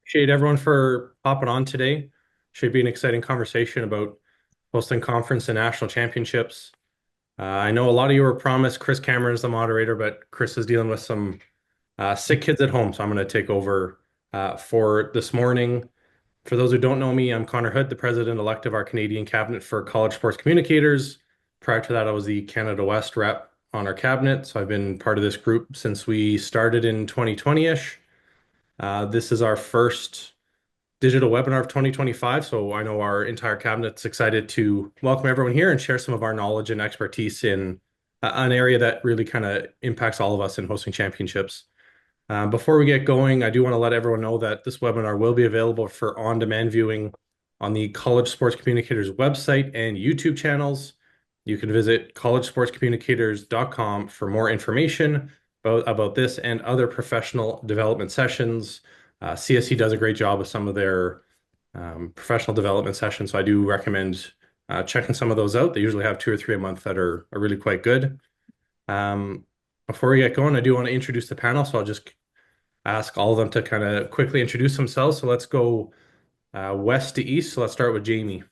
Appreciate everyone for hopping on today. Should be an exciting conversation about hosting conference and national championships. I know a lot of you were promised Chris Cameron is the moderator, but Chris is dealing with some sick kids at home, so I'm going to take over for this morning. For those who don't know me, I'm Connor Hood, the president-elect of our Canadian cabinet for college sports communicators. Prior to that, I was the Canada West rep on our cabinet, so I've been part of this group since we started in 2020-ish. This is our first digital webinar of 2025. So I know our entire cabinet's excited to welcome everyone here and share some of our knowledge and expertise in an area that really kind of impacts all of us in hosting championships. Before we get going, I do want to let everyone know that this webinar will be available for on-demand viewing on the College Sports Communicators website and YouTube channels. You can visit collegesportscommunicators.com for more information about this and other professional development sessions. CSC does a great job with some of their professional development sessions, so I do recommend checking some of those out. They usually have 2 or 3 a month that are really quite good. Before we get going, I do want to introduce the panel, so I'll just ask all of them to kind of quickly introduce themselves. So let's go west to east. So let's start with Jamie.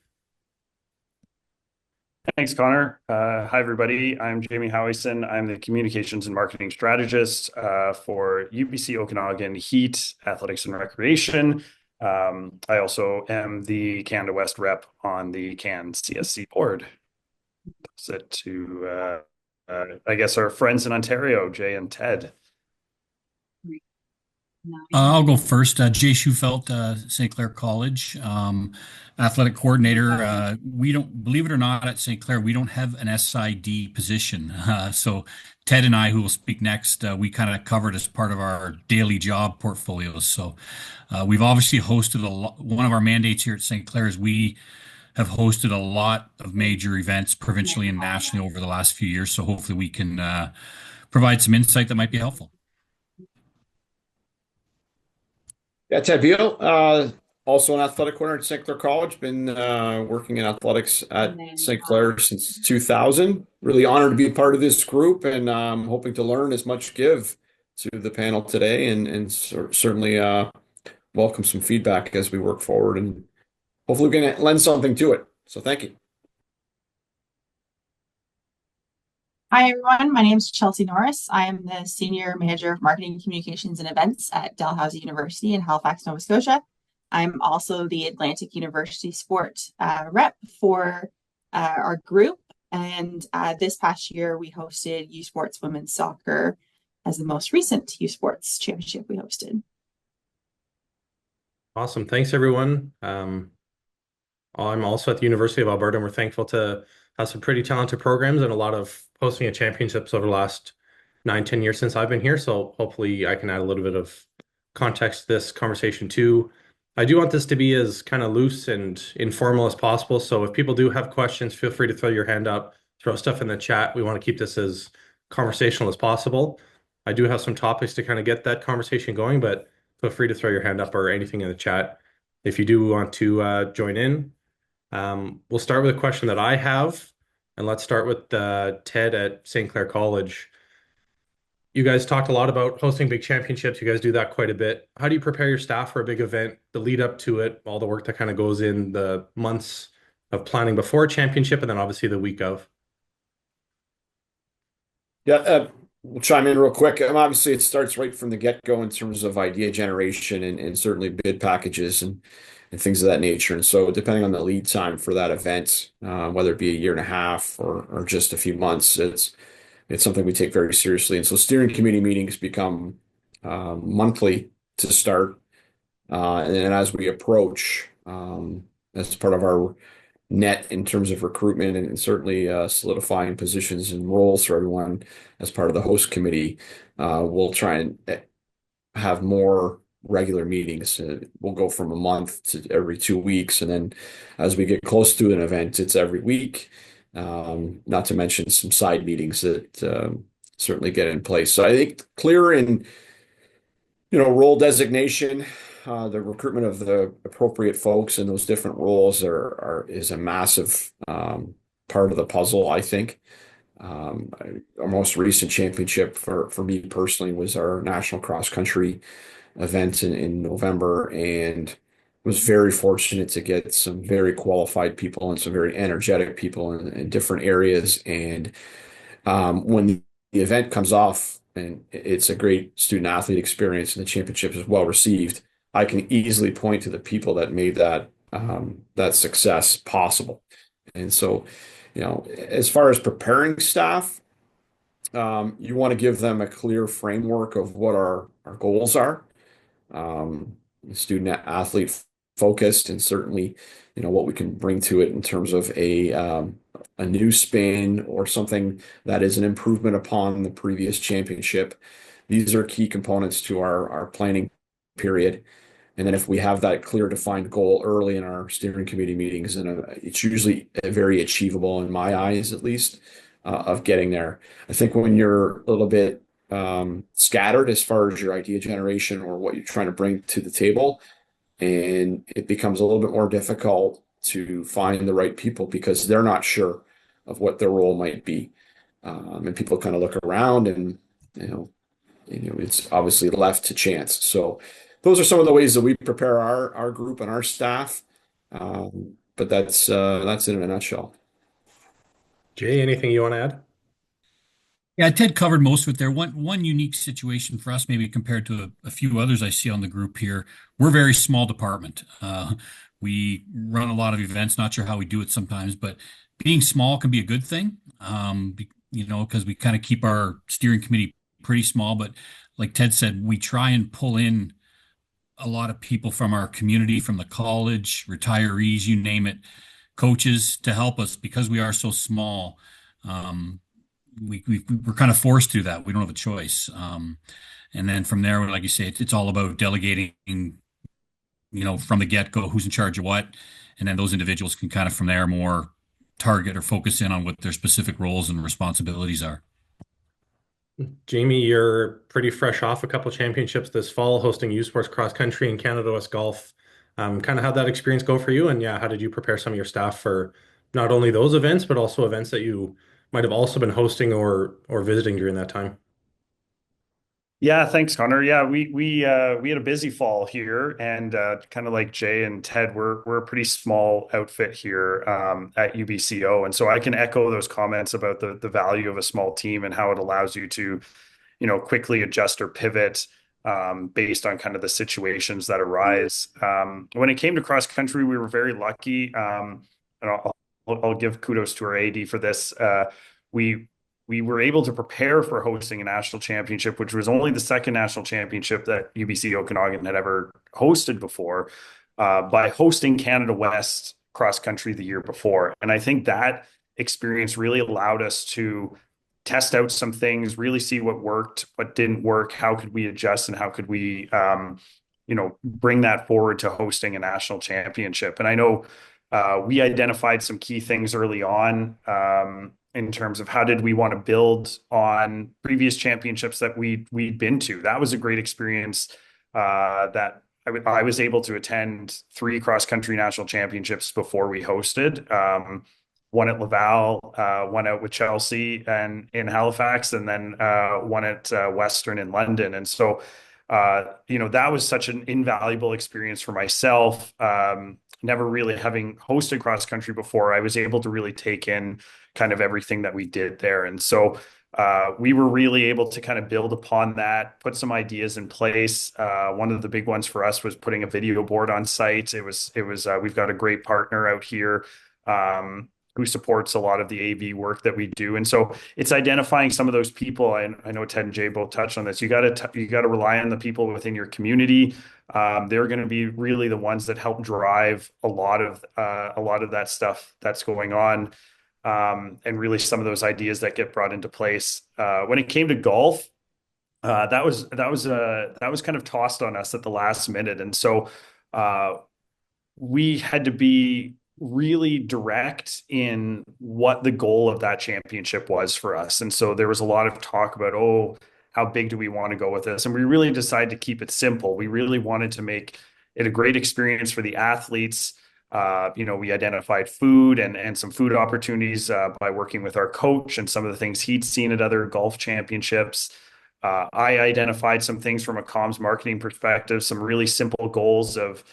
Thanks, Connor. Hi, everybody. I'm Jamie Howieson. I'm the Communications and Marketing Strategist for UBC Okanagan Heat Athletics and Recreation. I also am the Canada West rep on the CSC board. Set to, I guess, our friends in Ontario, Jay and Ted. I'll go first. Jay Shewfelt, St. Clair College, athletic coordinator. We don't, believe it or not, at St. Clair, we don't have an SID position. So Ted and I, who will speak next, we kind of covered as part of our daily job portfolios. So we've obviously hosted a lot. One of our mandates here at St. Clair is we have hosted a lot of major events provincially and nationally over the last few years. So hopefully we can provide some insight that might be helpful. Yeah, Ted Beale, also an athletic coordinator at St. Clair College. Been working in athletics at St. Clair since 2000. Really honored to be part of this group, and hoping to learn as much give to the panel today, and certainly welcome some feedback as we work forward, and hopefully we can lend something to it. So thank you. Hi, everyone. My name is Chelsea Norris. I am the Senior Manager of Marketing, Communications, and Events at Dalhousie University in Halifax, Nova Scotia. I'm also the Atlantic University Sport rep for our group. And this past year, we hosted U Sports Women's Soccer as the most recent U Sports Championship we hosted. Awesome. Thanks, everyone. I'm also at the University of Alberta, and we're thankful to have some pretty talented programs and a lot of hosting of championships over the last 9-10 years since I've been here. So hopefully I can add a little bit of context to this conversation too. I do want this to be as kind of loose and informal as possible. So if people do have questions, feel free to throw your hand up, throw stuff in the chat. We want to keep this as conversational as possible. I do have some topics to kind of get that conversation going, but feel free to throw your hand up or anything in the chat if you do want to join in. We'll start with a question that I have, and let's start with Ted at St. Clair College. You guys talked a lot about hosting big championships. You guys do that quite a bit. How do you prepare your staff for a big event, the lead up to it, all the work that kind of goes in the months of planning before a championship, and then obviously the week of? Yeah, we'll chime in real quick. Obviously, it starts right from the get-go in terms of idea generation and certainly bid packages and things of that nature. And so depending on the lead time for that event, whether it be a year and a half or just a few months, it's something we take very seriously. And so steering committee meetings become monthly to start. And as we approach, as part of our net in terms of recruitment and certainly solidifying positions and roles for everyone as part of the host committee, we'll try and have more regular meetings. We'll go from a month to every 2 weeks. And then as we get close to an event, it's every week, not to mention some side meetings that certainly get in place. So I think clear in, role designation, the recruitment of the appropriate folks in those different roles is a massive part of the puzzle, I think. Our most recent championship for me personally was our national cross country event in November, and was very fortunate to get some very qualified people and some very energetic people in different areas. And when the event comes off and it's a great student athlete experience and the championship is well received, I can easily point to the people that made that success possible. And so, as far as preparing staff, you want to give them a clear framework of what our goals are, um, student athlete focused, and certainly, what we can bring to it in terms of a new spin or something that is an improvement upon the previous championship. These are key components to our planning period. And then if we have that clear defined goal early in our steering committee meetings, and it's usually very achievable in my eyes, at least, of getting there. I think when you're a little bit scattered as far as your idea generation or what you're trying to bring to the table, and it becomes a little bit more difficult to find the right people because they're not sure of what their role might be. And people kind of look around and, it's obviously left to chance. So those are some of the ways that we prepare our group and our staff. But that's it in a nutshell. Jay, anything you want to add? Yeah, Ted covered most of it there. One unique situation for us, maybe compared to a few others I see on the group here. We're a very small department. We run a lot of events. Not sure how we do it sometimes, but being small can be a good thing. Because we kind of keep our steering committee pretty small. But like Ted said, we try and pull in a lot of people from our community, from the college, retirees, you name it, coaches to help us because we are so small. We're kind of forced to that. We don't have a choice. And then from there, like you say, it's all about delegating, from the get-go, who's in charge of what. And then those individuals can kind of from there more target or focus in on what their specific roles and responsibilities are. Jamie, you're pretty fresh off a couple championships this fall, hosting U Sports Cross Country and Canada West Golf. Kind of how'd that experience go for you? And yeah, how did you prepare some of your staff for not only those events, but also events that you might have also been hosting or visiting during that time? Yeah, thanks, Connor. Yeah, we had a busy fall here, and kind of like Jay and Ted, we're a pretty small outfit here at UBCO, and so I can echo those comments about the value of a small team and how it allows you to, quickly adjust or pivot based on kind of the situations that arise. When it came to cross country, we were very lucky, and I'll give kudos to our AD for this. We were able to prepare for hosting a national championship, which was only the second national championship that UBC Okanagan had ever hosted before, by hosting Canada West cross country the year before. And I think that experience really allowed us to test out some things, really see what worked, what didn't work, how could we adjust, and how could we, bring that forward to hosting a national championship. And I know we identified some key things early on, in terms of how did we want to build on previous championships that we'd been to. That was a great experience, that I was able to attend 3 cross-country national championships before we hosted. One at Laval, one out with Chelsea and in Halifax, and then one at Western in London. And so, that was such an invaluable experience for myself. Never really having hosted cross country before, I was able to really take in kind of everything that we did there. And so we were really able to kind of build upon that, put some ideas in place. One of the big ones for us was putting a video board on site. We've got a great partner out here who supports a lot of the AV work that we do. And so it's identifying some of those people. I know Ted and Jay both touched on this. You got to rely on the people within your community. They're going to be really the ones that help drive a lot of that stuff that's going on, and really some of those ideas that get brought into place. When it came to golf, that was kind of tossed on us at the last minute, and so we had to be really direct in what the goal of that championship was for us. And so there was a lot of talk about, how big do we want to go with this? And we really decided to keep it simple. We really wanted to make it a great experience for the athletes. We identified food and some food opportunities by working with our coach and some of the things he'd seen at other golf championships. I identified some things from a comms marketing perspective, some really simple goals of,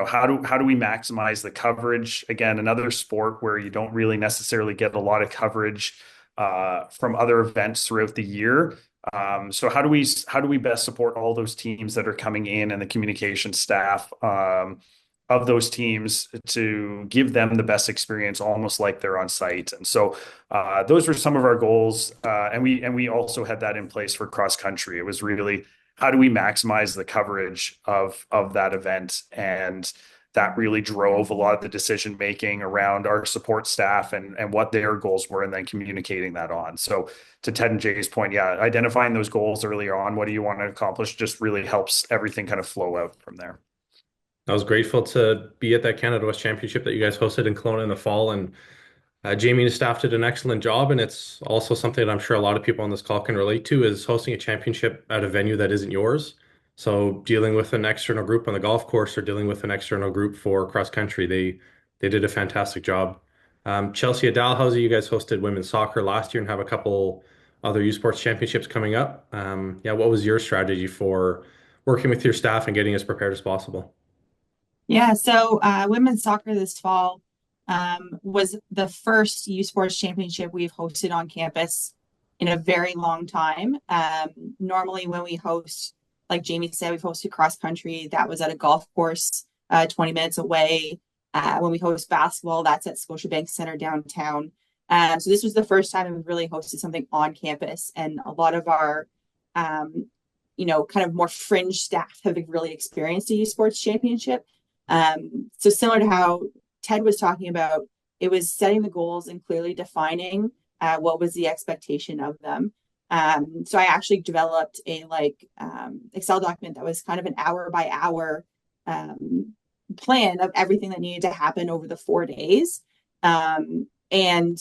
how do we maximize the coverage? Again, another sport where you don't really necessarily get a lot of coverage from other events throughout the year. So how do we best support all those teams that are coming in and the communication staff of those teams to give them the best experience, almost like they're on site? And so those were some of our goals, and we also had that in place for cross country. It was really, how do we maximize the coverage of that event? And that really drove a lot of the decision making around our support staff and what their goals were, and then communicating that on. So to Ted and Jay's point, yeah, identifying those goals earlier on, what do you want to accomplish, just really helps everything kind of flow out from there. I was grateful to be at that Canada West Championship that you guys hosted in Kelowna in the fall, and Jamie and his staff did an excellent job. And it's also something that I'm sure a lot of people on this call can relate to, is hosting a championship at a venue that isn't yours. So dealing with an external group on the golf course or dealing with an external group for cross country, they did a fantastic job. Chelsea at Dalhousie, you guys hosted women's soccer last year and have a couple other U Sports championships coming up. Yeah, what was your strategy for working with your staff and getting as prepared as possible? Yeah, so women's soccer this fall was the first U Sports Championship we've hosted on campus in a very long time. Normally, when we host, like Jamie said, we've hosted cross country. That was at a golf course 20 minutes away. When we host basketball, that's at Scotiabank Center downtown. So this was the first time we've really hosted something on campus, and a lot of our kind of more fringe staff have really experienced a U Sports Championship. So similar to how Ted was talking about, it was setting the goals and clearly defining what was the expectation of them. So I actually developed a Excel document that was kind of an hour by hour plan of everything that needed to happen over the 4 days, and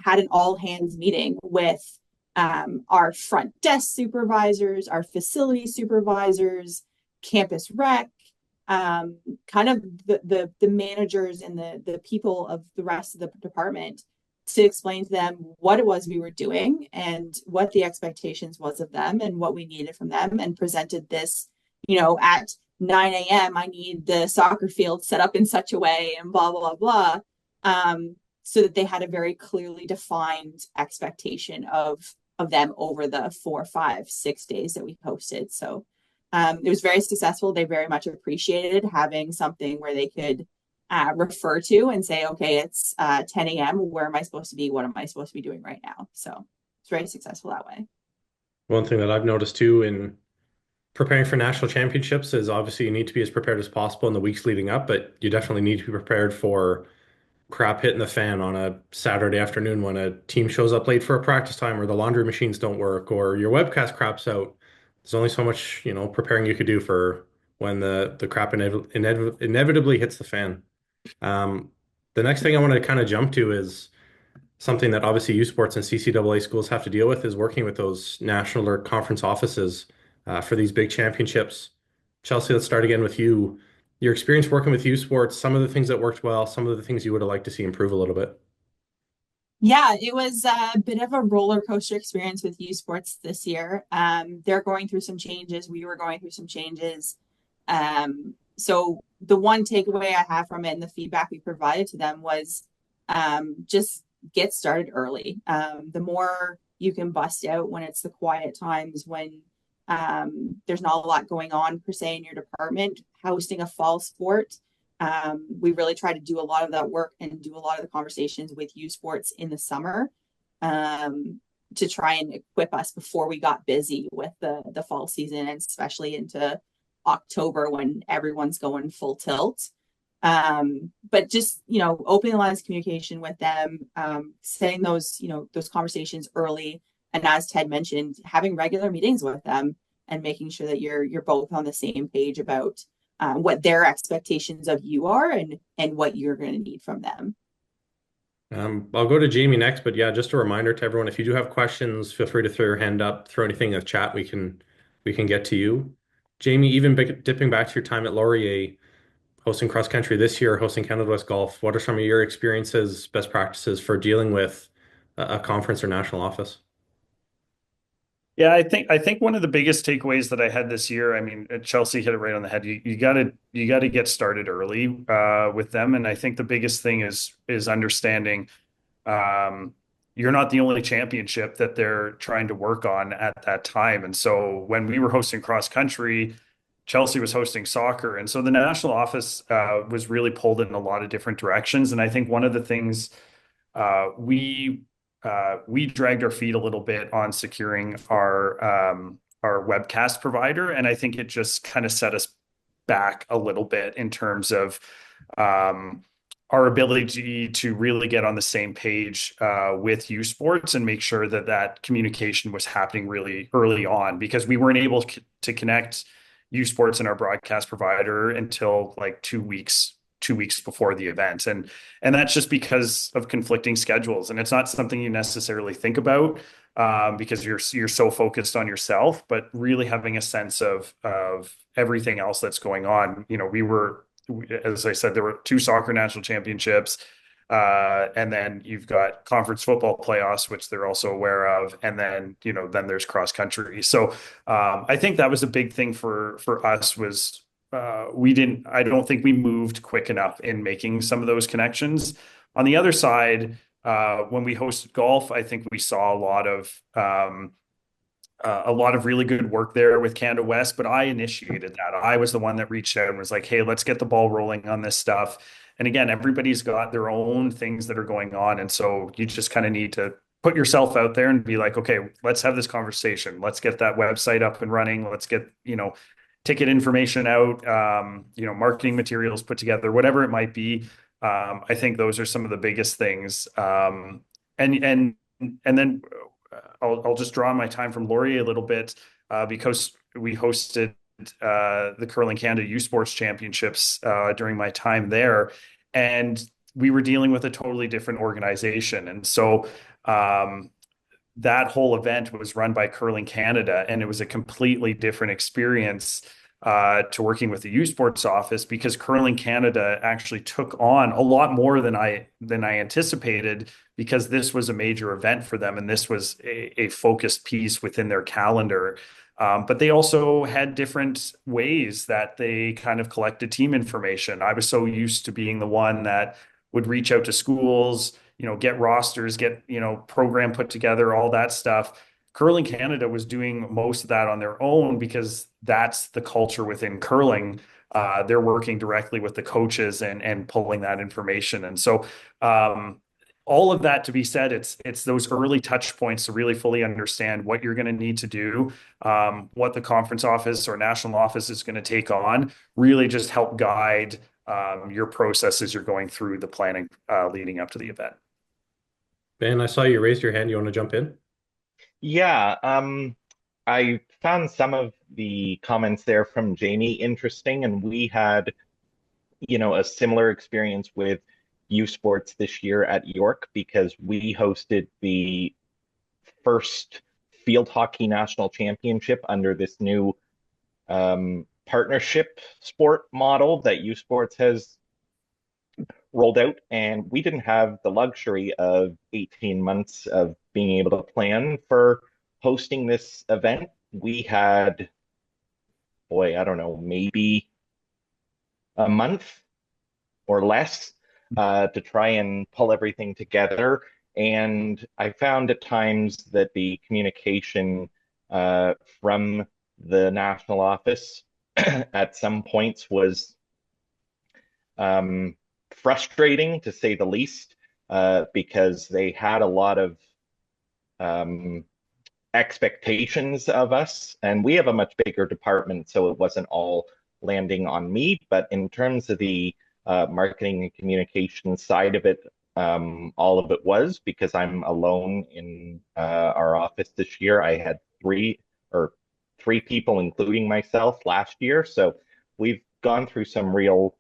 had an all hands meeting with our front desk supervisors, our facility supervisors, campus rec, kind of the managers and the people of the rest of the department, to explain to them what it was we were doing and what the expectations was of them and what we needed from them, and presented this, at 9 a.m. I need the soccer field set up in such a way and blah, blah, blah, so that they had a very clearly defined expectation of them over the 4, 5, 6 days that we hosted. So it was very successful. They very much appreciated having something where they could refer to and say, okay, it's 10 a.m. Where am I supposed to be? What am I supposed to be doing right now? So it's very successful that way. One thing that I've noticed too in preparing for national championships is obviously you need to be as prepared as possible in the weeks leading up, but you definitely need to be prepared for crap hitting the fan on a Saturday afternoon when a team shows up late for a practice time, or the laundry machines don't work, or your webcast craps out. There's only so much, preparing you could do for when the crap inevitably hits the fan. The next thing I want to kind of jump to is something that obviously U Sports and CCAA schools have to deal with, is working with those national or conference offices for these big championships. Chelsea, let's start again with you. Your experience working with U Sports, some of the things that worked well, some of the things you would have liked to see improve a little bit. Yeah, it was a bit of a roller coaster experience with U Sports this year. They're going through some changes. We were going through some changes. So the one takeaway I have from it and the feedback we provided to them was just get started early. The more you can bust out when it's the quiet times, when there's not a lot going on per se in your department, hosting a fall sport. We really try to do a lot of that work and do a lot of the conversations with U Sports in the summer to try and equip us before we got busy with the fall season, and especially into October when everyone's going full tilt. But just, opening the lines of communication with them, setting those conversations early. And as Ted mentioned, having regular meetings with them and making sure that you're both on the same page about what their expectations of you are and what you're going to need from them. I'll go to Jamie next, but yeah, just a reminder to everyone, if you do have questions, feel free to throw your hand up, throw anything in the chat, we can get to you. Jamie, even dipping back to your time at Laurier, hosting cross country this year, hosting Canada West Golf, what are some of your experiences, best practices for dealing with a conference or national office? Yeah, I think one of the biggest takeaways that I had this year, I mean, Chelsea hit it right on the head. You gotta get started early with them, and I think the biggest thing is understanding um, you're not the only championship that they're trying to work on at that time. And so when we were hosting cross country, Chelsea was hosting soccer, and so the national office was really pulled in a lot of different directions. And I think one of the things we dragged our feet a little bit on securing our webcast provider, and I think it just kind of set us back a little bit in terms of um, our ability to really get on the same page with U Sports and make sure that that communication was happening really early on, because we weren't able to connect U Sports and our broadcast provider until like 2 weeks before the event. And that's just because of conflicting schedules. And it's not something you necessarily think about because you're so focused on yourself, but really having a sense of everything else that's going on. You know, as I said, there were two soccer national championships. And then you've got conference football playoffs, which they're also aware of. And then, then there's cross country. So I think that was a big thing for us was I don't think we moved quick enough in making some of those connections. On the other side, when we hosted golf, I think we saw a lot of really good work there with Canada West, but I initiated that. I was the one that reached out and was like, hey, let's get the ball rolling on this stuff. And again, everybody's got their own things that are going on. And so you just kind of need to put yourself out there and be like, okay, let's have this conversation. Let's get that website up and running. Let's get, ticket information out, marketing materials put together, whatever it might be. I think those are some of the biggest things. And then I'll just draw on my time from Laurier a little bit because we hosted the Curling Canada U Sports Championships during my time there, and we were dealing with a totally different organization. And so that whole event was run by Curling Canada, and it was a completely different experience to working with the U Sports office, because Curling Canada actually took on a lot more than I anticipated, because this was a major event for them and this was a focused piece within their calendar. But they also had different ways that they kind of collected team information. I was so used to being the one that would reach out to schools, get rosters, get, program put together, all that stuff. Curling Canada was doing most of that on their own because that's the culture within curling. They're working directly with the coaches and pulling that information. And so all of that to be said, it's those early touch points to really fully understand what you're going to need to do, what the conference office or national office is going to take on, really just help guide your process as you're going through the planning leading up to the event. Ben, I saw you raised your hand. You want to jump in? Yeah, I found some of the comments there from Jamie interesting, and we had, a similar experience with U Sports this year at York, because we hosted the first field hockey national championship under this new partnership sport model that U Sports has rolled out, and we didn't have the luxury of 18 months of being able to plan for hosting this event. We had, boy, I don't know, maybe a month or less to try and pull everything together. And I found at times that the communication from the national office at some points was frustrating, to say the least, because they had a lot of expectations of us, and we have a much bigger department, so it wasn't all landing on me. But in terms of the marketing and communication side of it, all of it was, because I'm alone in our office this year. I had three people, including myself, last year. So we've gone through some real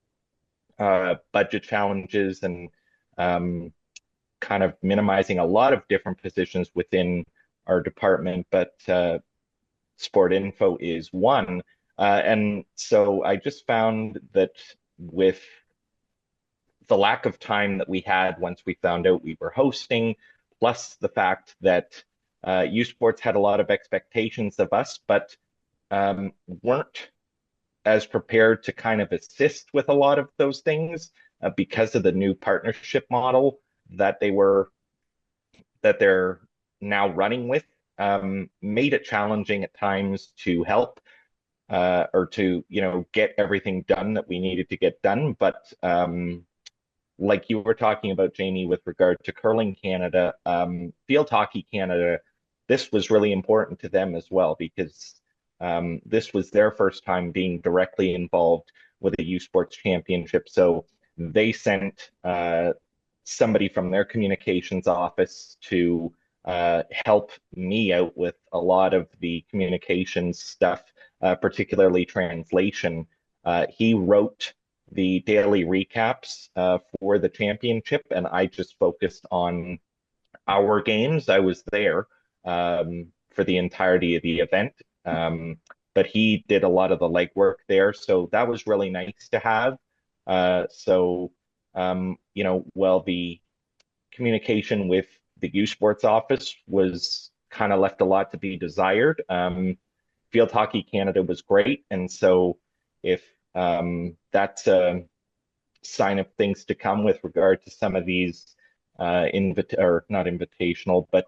budget challenges and kind of minimizing a lot of different positions within our department, but sport info is one. And so I just found that with the lack of time that we had once we found out we were hosting, plus the fact that U Sports had a lot of expectations of us, but weren't as prepared to kind of assist with a lot of those things because of the new partnership model that they're now running with. Made it challenging at times to help or to get everything done that we needed to get done. But like you were talking about, Jamie, with regard to Curling Canada, Field Hockey Canada, this was really important to them as well because this was their first time being directly involved with a U Sports Championship. So they sent somebody from their communications office to help me out with a lot of the communications stuff, particularly translation. He wrote the daily recaps for the championship, and I just focused on our games. I was there for the entirety of the event, but he did a lot of the legwork there, so that was really nice to have. While the communication with the U Sports office was kind of left a lot to be desired, Field Hockey Canada was great, and so if that's a sign of things to come with regard to some of these not invitational, but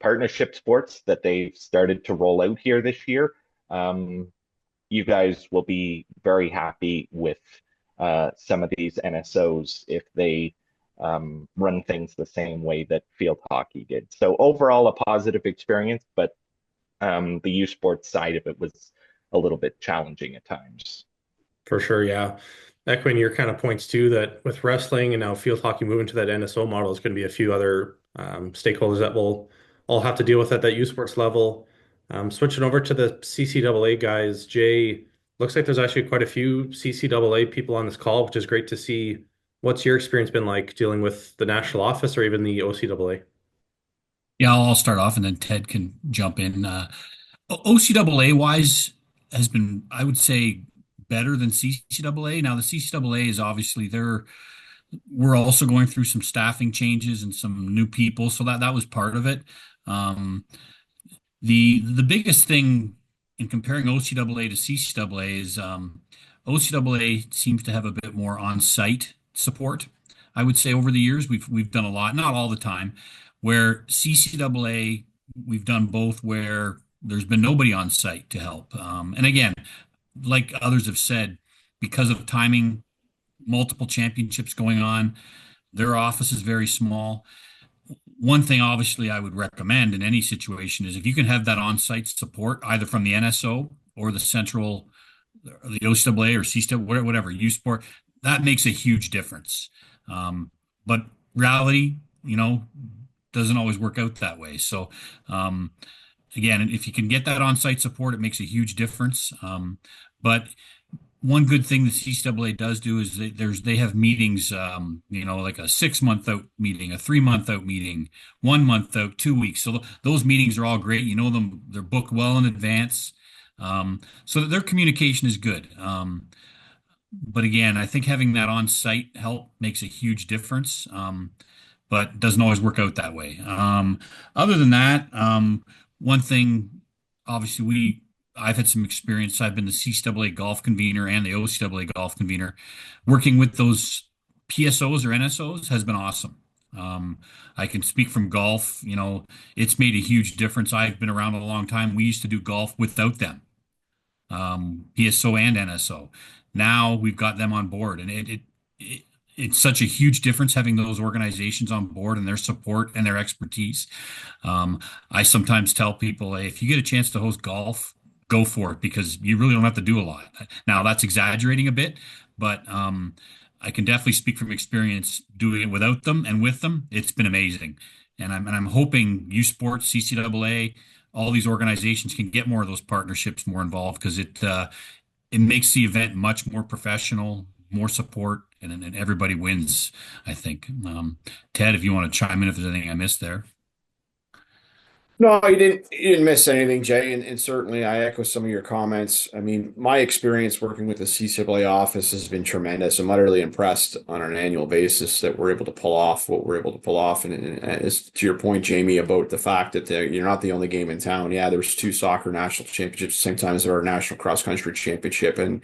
partnership sports that they've started to roll out here this year. You guys will be very happy with some of these NSOs if they run things the same way that Field Hockey did. So overall, a positive experience, but the U Sports side of it was a little bit challenging at times. For sure, yeah. Echoing your kind of points too, that with wrestling and now field hockey moving to that NSO model, is going to be a few other stakeholders that will all have to deal with at that U Sports level. Switching over to the CCAA guys, Jay, looks like there's actually quite a few CCAA people on this call, which is great to see. What's your experience been like dealing with the national office or even the OCAA? Yeah, I'll start off and then Ted can jump in. OCAA wise has been, I would say, better than CCAA. Now, the CCAA is obviously we're also going through some staffing changes and some new people, so that was part of it. The biggest thing in comparing OCAA to CCAA is OCAA seems to have a bit more on-site support. I would say over the years we've done a lot, not all the time, where CCAA we've done both where there's been nobody on site to help. And again, like others have said, because of timing, multiple championships going on, their office is very small. One thing, obviously, I would recommend in any situation is if you can have that on-site support, either from the NSO or the central, the OCAA or CCAA, whatever, U Sport, that makes a huge difference. But reality, doesn't always work out that way. So, again, if you can get that on-site support, it makes a huge difference. But one good thing the CCAA does do is they have meetings, like a 6-month out meeting, a 3-month out meeting, 1 month out, 2 weeks. So those meetings are all great. You know them; they're booked well in advance, so that their communication is good. But again, I think having that on-site help makes a huge difference. But doesn't always work out that way. Other than that, one thing, obviously, I've had some experience. I've been the CCAA golf convener and the OCAA golf convener. Working with those PSOs or NSOs has been awesome. I can speak from golf. It's made a huge difference. I've been around a long time. We used to do golf without them, PSO and NSO. Now we've got them on board, and it's such a huge difference having those organizations on board and their support and their expertise. I sometimes tell people, hey, if you get a chance to host golf, go for it because you really don't have to do a lot. Now, that's exaggerating a bit, but I can definitely speak from experience doing it without them and with them. It's been amazing. And I'm hoping U Sports, CCAA, all these organizations can get more of those partnerships more involved because it makes the event much more professional, more support, and everybody wins, I think. Ted, if you want to chime in if there's anything I missed there. No, you didn't miss anything, Jay, and certainly I echo some of your comments. I mean, my experience working with the CCAA office has been tremendous. I'm utterly impressed on an annual basis that we're able to pull off what we're able to pull off. And as to your point, Jamie, about the fact that you're not the only game in town. Yeah, there's two soccer national championships, same time as there are national cross country championship. And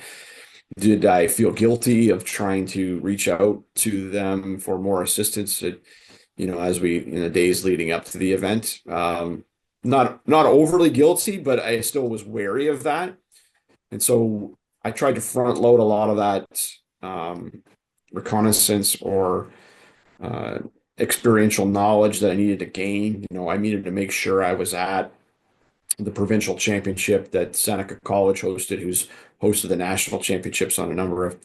did I feel guilty of trying to reach out to them for more assistance? As we in the days leading up to the event. Not overly guilty, but I still was wary of that. And so I tried to front load a lot of that reconnaissance or uh, experiential knowledge that I needed to gain. I needed to make sure I was at the provincial championship that Seneca College hosted, who's hosted the national championships on a number of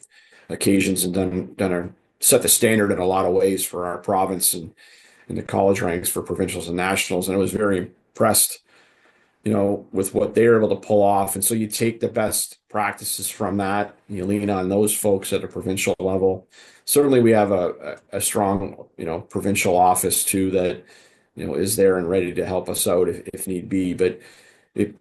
occasions and set the standard in a lot of ways for our province and in the college ranks for provincials and nationals. And I was very impressed, with what they were able to pull off. And so you take the best practices from that, you lean on those folks at a provincial level. Certainly we have a strong, provincial office too that, is there and ready to help us out if need be. But it,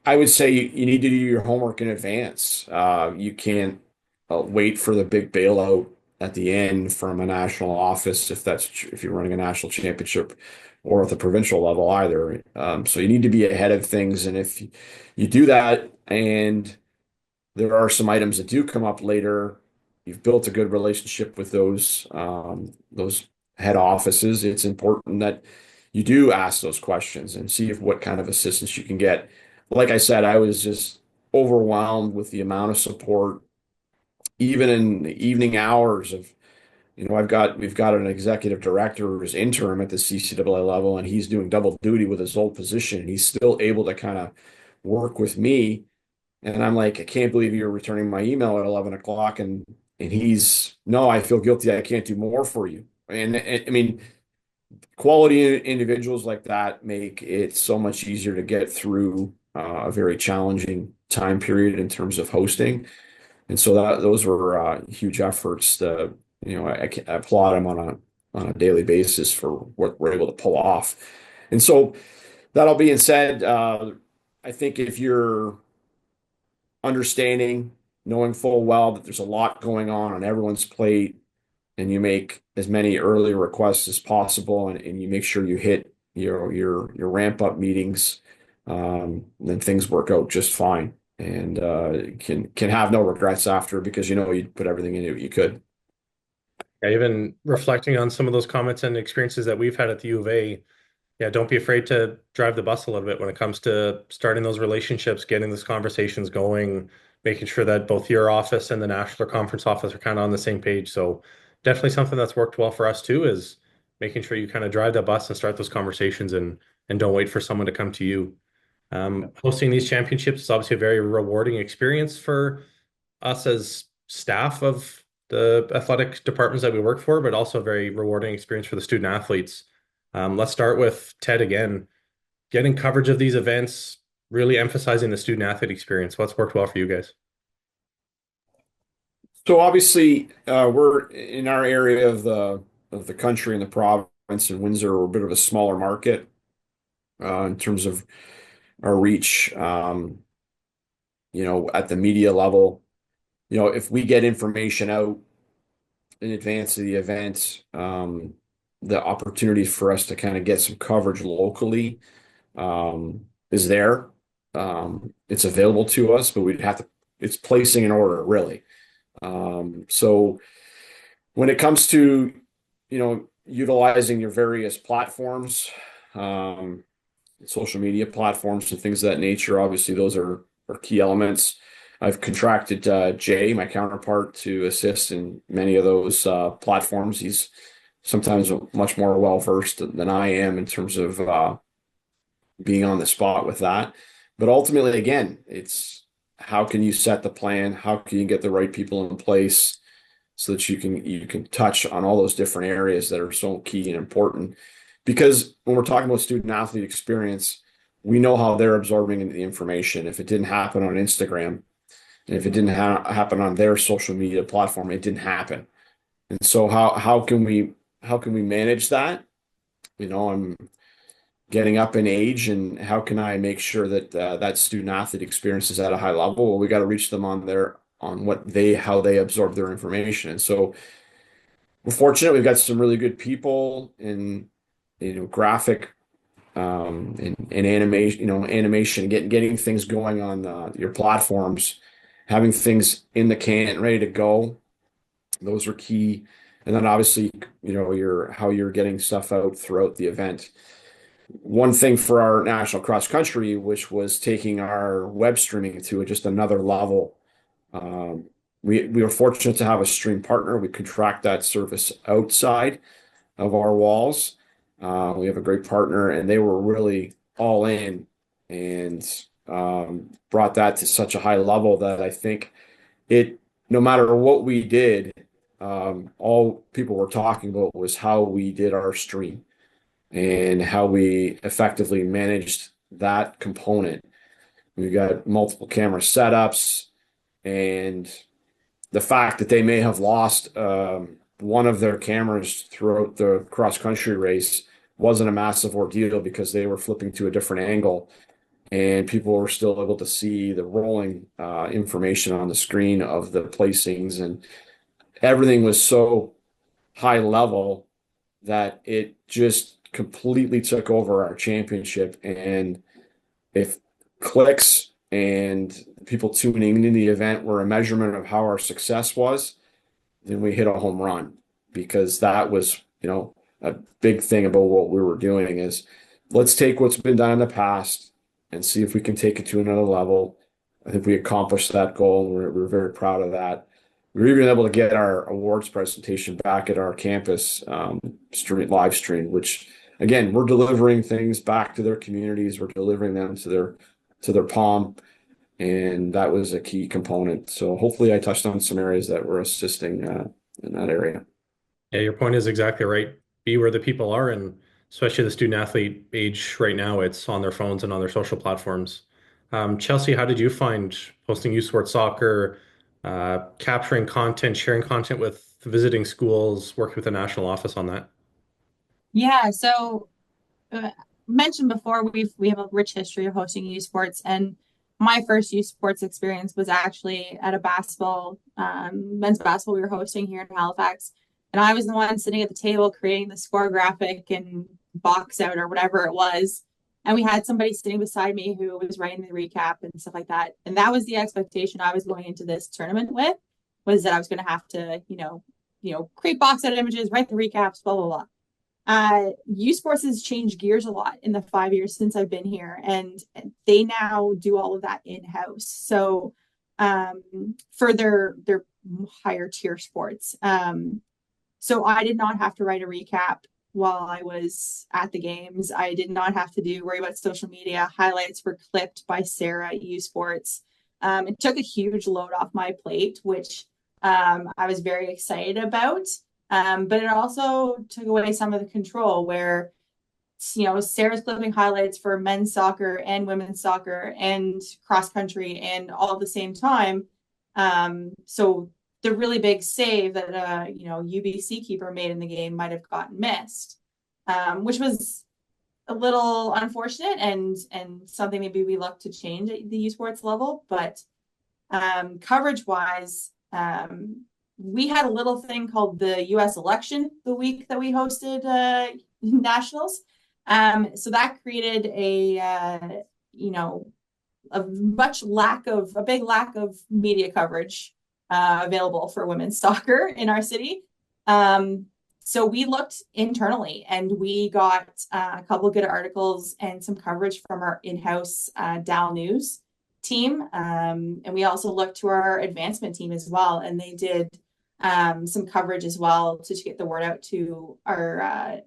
I would say you need to do your homework in advance. You can't wait for the big bailout at the end from a national office if you're running a national championship or at the provincial level either. So you need to be ahead of things, and if you do that, and there are some items that do come up later, you've built a good relationship with those head offices. It's important that you do ask those questions and see if what kind of assistance you can get. Like I said, I was just overwhelmed with the amount of support even in the evening hours of, we've got an executive director who's interim at the CCAA level, and he's doing double duty with his old position. And he's still able to kind of work with me. And I'm like, I can't believe you're returning my email at 11 o'clock. And he's, no, I feel guilty. I can't do more for you. And I mean, quality individuals like that make it so much easier to get through a very challenging time period in terms of hosting. And so those were huge efforts. I applaud them on a daily basis for what we're able to pull off. And so that all being said, I think if you're understanding, knowing full well that there's a lot going on everyone's plate, and you make as many early requests as possible, and you make sure you hit your ramp up meetings, then things work out just fine, and can have no regrets after because you put everything into it you could. Yeah, even reflecting on some of those comments and experiences that we've had at the U of A, yeah, don't be afraid to drive the bus a little bit when it comes to starting those relationships, getting those conversations going, making sure that both your office and the national conference office are kind of on the same page. So definitely something that's worked well for us too is making sure you kind of drive the bus and start those conversations and don't wait for someone to come to you. Hosting these championships is obviously a very rewarding experience for us as staff of the athletic departments that we work for, but also a very rewarding experience for the student athletes. Let's start with Ted again. Getting coverage of these events, really emphasizing the student athlete experience. What's worked well for you guys? So obviously, we're in our area of the country and the province in Windsor. We're a bit of a smaller market in terms of our reach. At the media level, if we get information out in advance of the event, the opportunities for us to kind of get some coverage locally is there. It's available to us, but it's placing an order really. So when it comes to, utilizing your various platforms, social media platforms and things of that nature, obviously those are key elements. I've contracted Jay, my counterpart, to assist in many of those platforms. He's sometimes much more well-versed than I am in terms of being on the spot with that. But ultimately, again, it's how can you set the plan? How can you get the right people in place so that you can touch on all those different areas that are so key and important? Because when we're talking about student athlete experience, we know how they're absorbing the information. If it didn't happen on Instagram, and if it didn't happen on their social media platform, it didn't happen. And so how can we manage that? I'm getting up in age, and how can I make sure that that student athlete experience is at a high level? Well, we got to reach them on how they absorb their information. And so we're fortunate we've got some really good people in graphic and animation, animation, getting things going on your platforms, having things in the can ready to go. Those are key. And then obviously, how you're getting stuff out throughout the event. One thing for our national cross country, which was taking our web streaming to just another level. Um, we were fortunate to have a stream partner. We contract that service outside of our walls. We have a great partner, and they were really all in and brought that to such a high level that I think no matter what we did, all people were talking about was how we did our stream and how we effectively managed that component. We got multiple camera setups, and the fact that they may have lost one of their cameras throughout the cross country race wasn't a massive ordeal because they were flipping to a different angle, and people were still able to see the rolling information on the screen of the placings, and everything was so high level that it just completely took over our championship. And if clicks and people tuning into the event were a measurement of how our success was, then we hit a home run, because that was, a big thing about what we were doing is let's take what's been done in the past and see if we can take it to another level. I think we accomplished that goal, and we're very proud of that. We were even able to get our awards presentation back at our campus live stream, which again, we're delivering things back to their communities. We're delivering them to their palm, and that was a key component. So hopefully I touched on some areas that were assisting in that area. Yeah, your point is exactly right. Be where the people are, and especially the student athlete age right now, it's on their phones and on their social platforms. Chelsea, how did you find posting youth sports soccer, capturing content, sharing content with visiting schools, working with the national office on that? Yeah, so mentioned before, we have a rich history of hosting youth sports, and my first youth sports experience was actually at a men's basketball we were hosting here in Halifax, and I was the one sitting at the table creating the score graphic and box out or whatever it was, and we had somebody sitting beside me who was writing the recap and stuff like that, and that was the expectation I was going into this tournament with, was that I was going to have to, create box out images, write the recaps, blah blah blah. U Sports has changed gears a lot in the 5 years since I've been here, and they now do all of that in house. So, for their higher tier sports, so I did not have to write a recap while I was at the games. I did not have to worry about social media. Highlights were clipped by Sarah at U Sports. It took a huge load off my plate, which I was very excited about. But it also took away some of the control where, Sarah's clipping highlights for men's soccer and women's soccer and cross country and all at the same time. So the really big save that, UBC keeper made in the game might have gotten missed, which was a little unfortunate and something maybe we look to change at the U Sports level. But coverage wise, we had a little thing called the US election the week that we hosted nationals. So that created a big lack of media coverage available for women's soccer in our city. So we looked internally, and we got a couple of good articles and some coverage from our in-house Dal News team. And we also looked to our advancement team as well, and they did some coverage as well to get the word out to our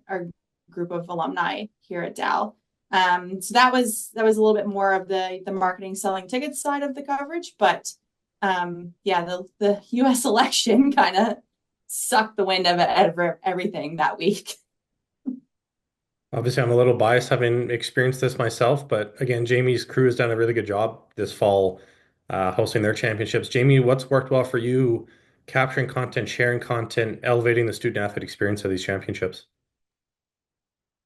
group of alumni here at Dal. So that was a little bit more of the marketing, selling tickets side of the coverage, but the US election kind of sucked the wind out of everything that week. Obviously, I'm a little biased having experienced this myself, but again, Jamie's crew has done a really good job this fall hosting their championships. Jamie, what's worked well for you capturing content, sharing content, elevating the student athlete experience of these championships?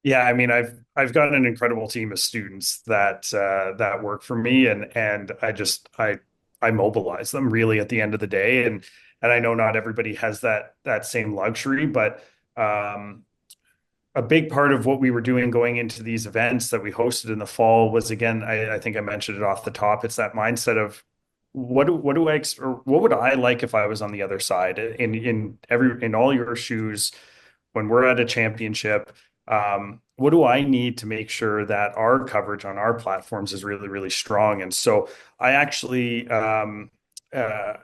Yeah, I mean, I've got an incredible team of students that work for me, and I mobilize them really at the end of the day, and I know not everybody has that same luxury, but um, a big part of what we were doing going into these events that we hosted in the fall was, again, I think I mentioned it off the top. It's that mindset of or what would I like if I was on the other side in all your shoes when we're at a championship. What do I need to make sure that our coverage on our platforms is really, really strong? And so I actually, uh, I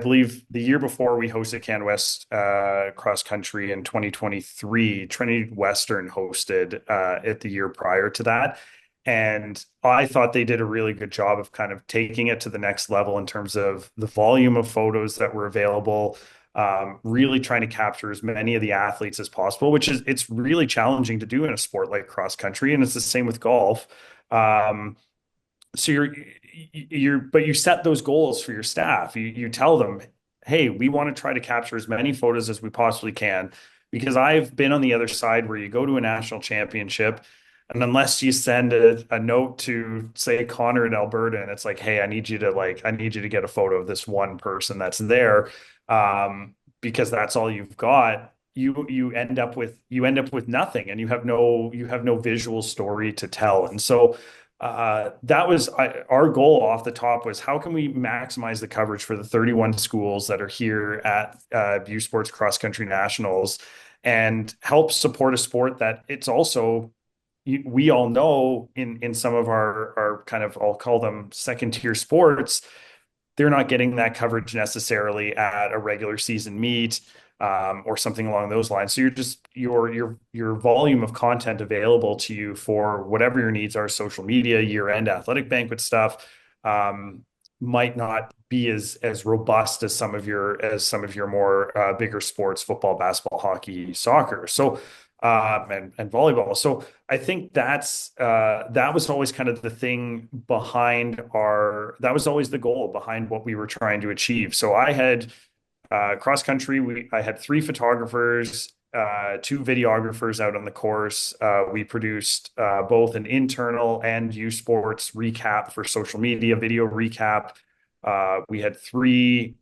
believe the year before we hosted Can West cross country in 2023, Trinity Western hosted it the year prior to that. And I thought they did a really good job of kind of taking it to the next level in terms of the volume of photos that were available, really trying to capture as many of the athletes as possible, which is it's really challenging to do in a sport like cross country, and it's the same with golf. Um, so but you set those goals for your staff. You tell them, hey, we want to try to capture as many photos as we possibly can, because I've been on the other side where you go to a national championship, and unless you send a note to, say, Connor in Alberta, and it's like, hey, I need you to get a photo of this one person that's there, because that's all you've got. You end up with nothing, and you have no visual story to tell. And so that was our goal off the top, was how can we maximize the coverage for the 31 schools that are here at U Sports Cross Country Nationals, and help support a sport that it's also, we all know, in some of our kind of, I'll call them second tier sports, they're not getting that coverage necessarily at a regular season meet, or something along those lines. So you're just your volume of content available to you for whatever your needs are, social media, year-end athletic banquet stuff, um, might not be as robust as some of your more bigger sports, football, basketball, hockey, soccer. So and volleyball. So I think that was always kind of the thing behind that was always the goal behind what we were trying to achieve. So I had cross country, I had 3 photographers, 2 videographers out on the course. We produced both an internal and U Sports recap for social media, video recap. We had 3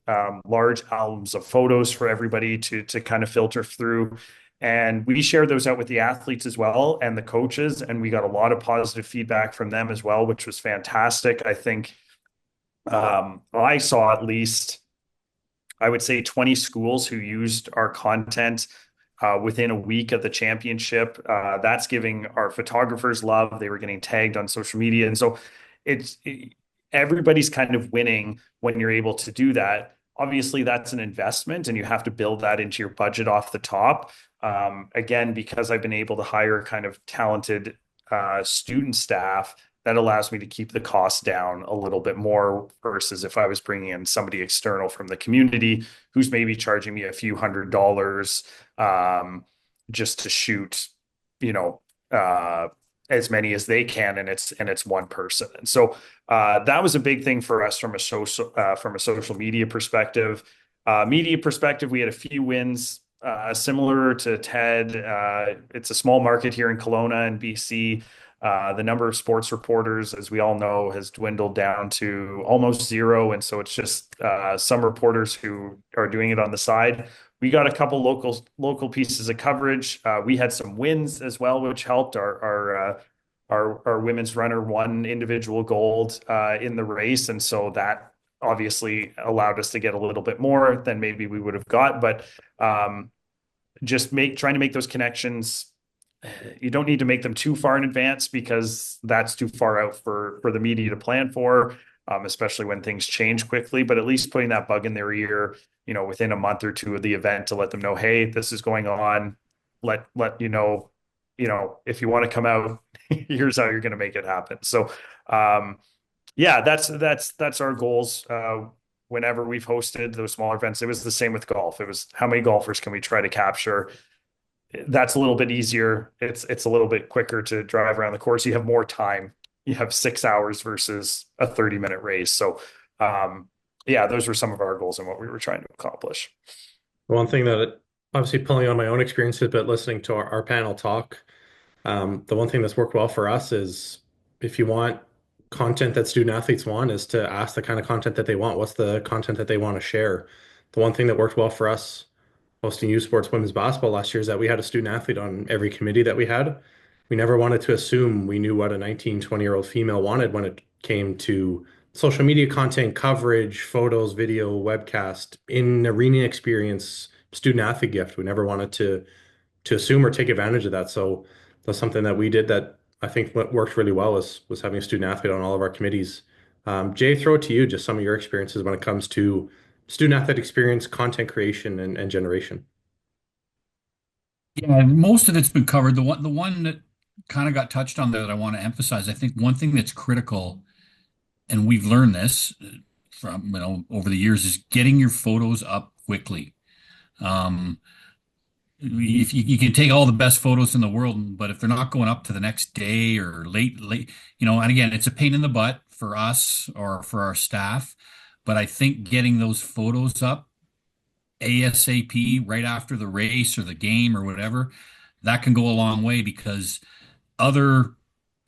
large albums of photos for everybody to kind of filter through. And we shared those out with the athletes as well and the coaches. And we got a lot of positive feedback from them as well, which was fantastic. I think I saw at least, I would say, 20 schools who used our content within a week of the championship. That's giving our photographers love. They were getting tagged on social media. And so everybody's kind of winning when you're able to do that. Obviously, that's an investment, and you have to build that into your budget off the top. Again, because I've been able to hire kind of talented student staff, that allows me to keep the cost down a little bit more, versus if I was bringing in somebody external from the community who's maybe charging me a few $100s, just to shoot, you know, as many as they can, and it's one person. And so that was a big thing for us from a social media perspective. We had a few wins. Similar to Ted, it's a small market here in Kelowna and BC. The number of sports reporters, as we all know, has dwindled down to almost zero. And so it's just some reporters who are doing it on the side. We got a couple local pieces of coverage. We had some wins as well, which helped. Our women's runner won individual gold in the race. And so that obviously allowed us to get a little bit more than maybe we would have got. But trying to make those connections. You don't need to make them too far in advance, because that's too far out for the media to plan for, especially when things change quickly. But at least putting that bug in their ear, within a month or two of the event, to let them know, hey, this is going on. Let if you want to come out, here's how you're going to make it happen. So, yeah, that's our goals. Whenever we've hosted those smaller events, it was the same with golf. It was, how many golfers can we try to capture? That's a little bit easier. It's a little bit quicker to drive around the course. You have more time. You have 6 hours versus a 30-minute race. So, yeah, those were some of our goals and what we were trying to accomplish. One thing that obviously pulling on my own experiences, but listening to our panel talk, the one thing that's worked well for us is if you want content that student athletes want, is to ask the kind of content that they want. What's the content that they want to share? The one thing that worked well for us hosting U Sports women's basketball last year is that we had a student athlete on every committee that we had. We never wanted to assume we knew what a 19, 20-year-old female wanted when it came to social media content, coverage, photos, video, webcast, in arena experience, student athlete gift. We never wanted to assume or take advantage of that. So that's something that we did that I think what worked really well was having a student athlete on all of our committees. Jay, throw it to you, just some of your experiences when it comes to student athlete experience, content creation, and generation. Yeah, most of it's been covered. The one that kind of got touched on there that I want to emphasize, I think one thing that's critical, and we've learned this from, over the years, is getting your photos up quickly. Um, if you can take all the best photos in the world, but if they're not going up to the next day or late, and again, it's a pain in the butt for us or for our staff. But I think getting those photos up ASAP right after the race or the game or whatever, that can go a long way because other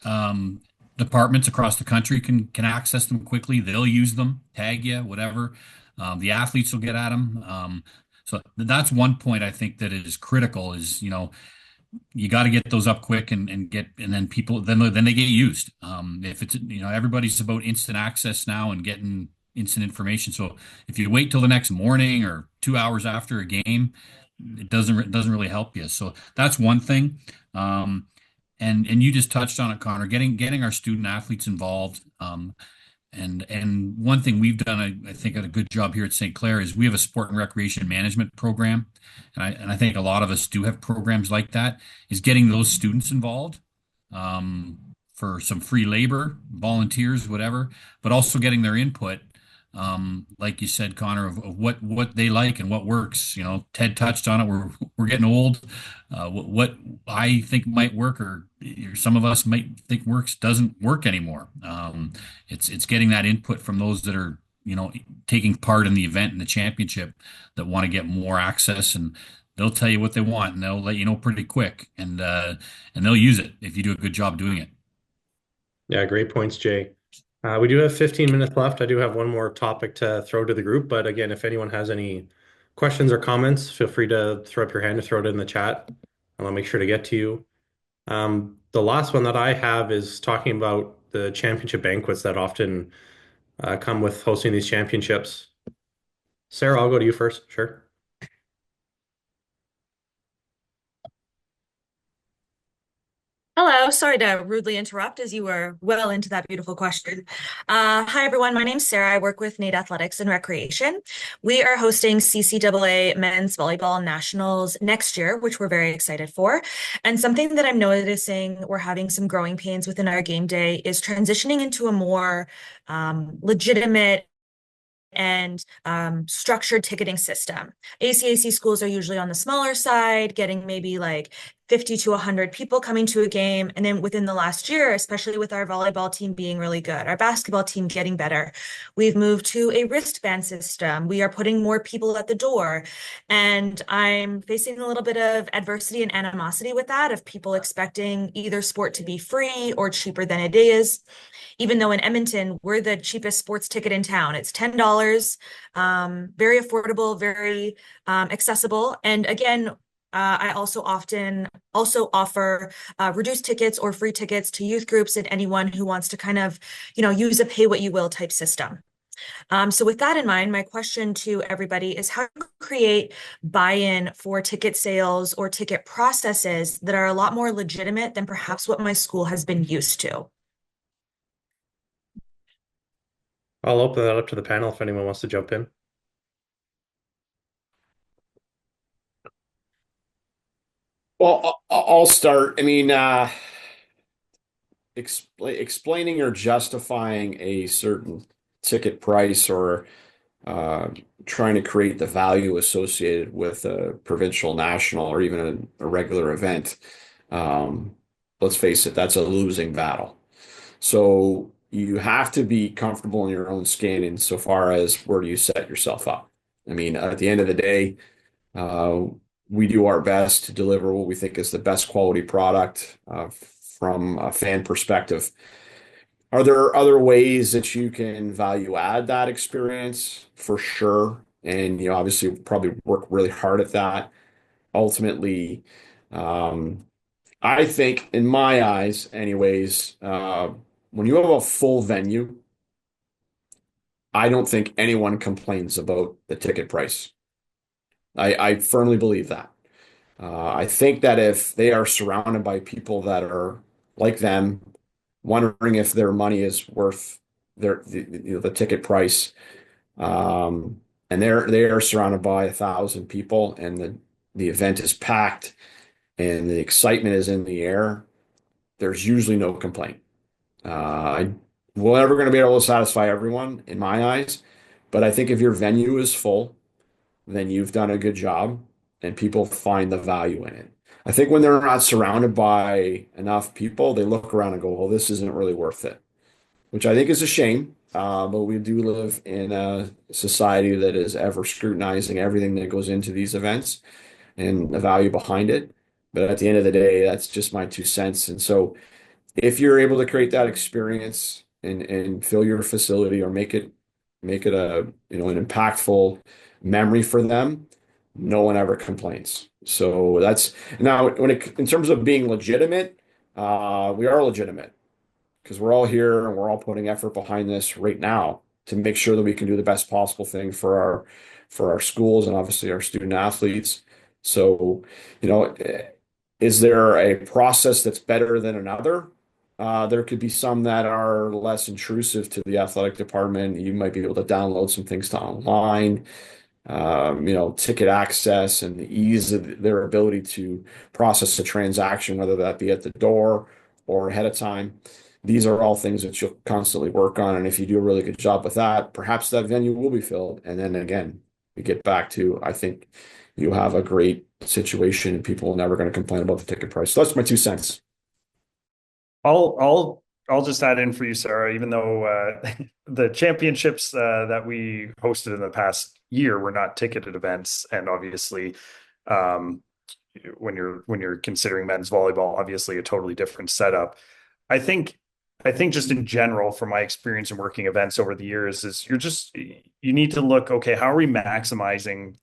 um, departments across the country can access them quickly. They'll use them, tag you, whatever. The athletes will get at them. So that's one point I think that is critical is, you got to get those up quick and then people, then they get used. If it's, everybody's about instant access now and getting instant information. So if you wait till the next morning or 2 hours after a game, it doesn't really help you. So that's one thing. And you just touched on it, Connor, getting our student athletes involved. And one thing we've done, I think, a good job here at St. Clair is we have a sport and recreation management program, and I think a lot of us do have programs like that. Is getting those students involved for some free labor, volunteers, whatever, but also getting their input. Like you said, Connor, of what they like and what works. Ted touched on it. We're getting old. What I think might work, or some of us might think works, doesn't work anymore. It's getting that input from those that are taking part in the event and the championship that want to get more access, and they'll tell you what they want, and they'll let you know pretty quick, and they'll use it if you do a good job doing it. Yeah, great points, Jay. We do have 15 minutes left. I do have one more topic to throw to the group, but again, if anyone has any questions or comments, feel free to throw up your hand or throw it in the chat, and I'll make sure to get to you. The last one that I have is talking about the championship banquets that often come with hosting these championships. Sarah, I'll go to you first. Sure. Hello, sorry to rudely interrupt as you were well into that beautiful question. Hi, everyone. My name's Sarah. I work with NAIT Athletics and Recreation. We are hosting CCAA Men's Volleyball Nationals next year, which we're very excited for. And something that I'm noticing we're having some growing pains within our game day is transitioning into a more legitimate and structured ticketing system. ACAC schools are usually on the smaller side, getting maybe like 50 to 100 people coming to a game. And then within the last year, especially with our volleyball team being really good, our basketball team getting better, we've moved to a wristband system. We are putting more people at the door. And I'm facing a little bit of adversity and animosity with that, of people expecting either sport to be free or cheaper than it is. Even though in Edmonton, we're the cheapest sports ticket in town. It's $10, very affordable, very accessible. And again, I also often offer reduced tickets or free tickets to youth groups and anyone who wants to kind of, use a pay what you will type system. So with that in mind, my question to everybody is how to create buy-in for ticket sales or ticket processes that are a lot more legitimate than perhaps what my school has been used to. I'll open that up to the panel if anyone wants to jump in. Well, I'll start. I mean, explaining or justifying a certain ticket price or trying to create the value associated with a provincial, national, or even a regular event. Let's face it, that's a losing battle. So you have to be comfortable in your own skin insofar as where do you set yourself up. I mean, at the end of the day, we do our best to deliver what we think is the best quality product from a fan perspective. Are there other ways that you can value add that experience? For sure. And, obviously probably work really hard at that. Ultimately, I think in my eyes, anyways, when you have a full venue, I don't think anyone complains about the ticket price. I firmly believe that. I think that if they are surrounded by people that are like them, wondering if their money is worth the ticket price, and they are surrounded by 1,000 people, and the event is packed, and the excitement is in the air, there's usually no complaint. We're never going to be able to satisfy everyone in my eyes, but I think if your venue is full, then you've done a good job and people find the value in it. I think when they're not surrounded by enough people, they look around and go, well, this isn't really worth it, which I think is a shame. But we do live in a society that is ever scrutinizing everything that goes into these events and the value behind it. But at the end of the day, that's just my 2 cents. And so if you're able to create that experience and fill your facility or make it an impactful memory for them, no one ever complains. So that's now in terms of being legitimate, we are legitimate because we're all here and we're all putting effort behind this right now to make sure that we can do the best possible thing for our schools and obviously our student athletes. So, is there a process that's better than another? There could be some that are less intrusive to the athletic department. You might be able to download some things to online, ticket access and the ease of their ability to process a transaction, whether that be at the door or ahead of time. These are all things that you'll constantly work on. And if you do a really good job with that, perhaps that venue will be filled. And then again, we get back to, I think you have a great situation and people are never going to complain about the ticket price. So that's my 2 cents. I'll just add in for you, Sarah, even though the championships that we hosted in the past year were not ticketed events, and obviously when you're considering men's volleyball, obviously a totally different setup. I think just in general, from my experience in working events over the years, is you need to look, okay, how are we maximizing